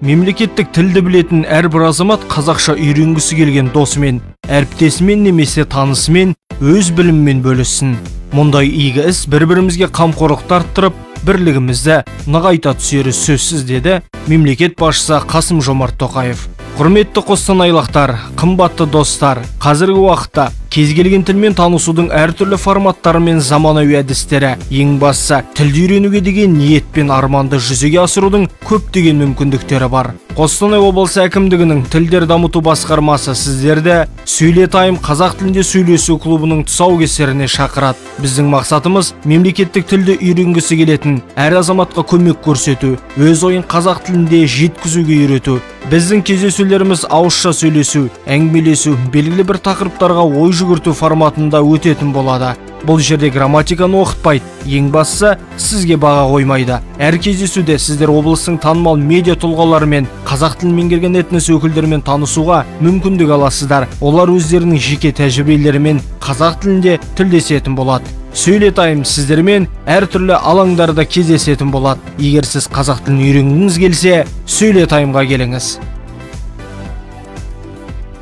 Мемлекеттік тілді білетін әрбір азамат қазақша үйренгісі келген досымен, әріптесімен немесе танысымен өз біліммен бөліссін. Мұндай игі іс бір-бірімізге қамқорлықты арттырып, бірлігімізді нығайта түсері сөзсіз, деді мемлекет басшысы Қасым-Жомарт Тоқаев. Құрметті қостанайлықтар, қымбатты достар, қазіргі уақытта кез келген тілмен танысудың әртүрлі форматтары мен заманауи әдістері, ең бастысы тілді үйренуге деген ниет пен арманды жүзеге асырудың көптеген мүмкіндіктері бар. Қостанай облысы әкімдігінің тілдер дамыту басқармасы сіздерді Сөйлетайым қазақ тілінде сөйлесу клубының тұсаукесеріне шақырады. Біздің мақсатымыз мемлекеттік тілді үйренгісі келетін әр азаматқа көмек көрсету, өз ойын қазақ тілінде жеткізуге үйрету. Біздің кездесулеріміз ауызша сөйлесу, әңгімелесу, белгілі бір тақырыптарға ой жүгірту форматында өтетін болады. Бұл жерде грамматиканы оқытпайды, ең бастысы сізге баға қоймайды. Әр кездесуде сіздер облыстың танымал медиа тұлғаларымен, қазақ тілін меңгерген этнос өкілдерімен танысуға мүмкіндік аласыздар. Олар өздерінің жеке тәжірибелерімен қазақ тілінде тілдесетін болады. Сөйлетайым сіздермен әртүрлі алаңдарда кездесетін болады. Егер сіз қазақ тілін үйренгіңіз келсе, Сөйлетайымға келіңіз.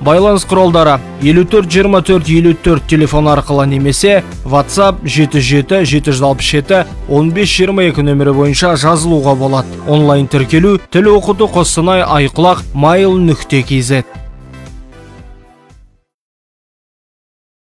Байланыс құралдары 54 24 54 телефон арқылы немесе WhatsApp 77 767 15 22 нөмірі бойынша жазылуға болады. Онлайн тіркелу тіл оқыту Қостанай Айқұлақ mail.kz.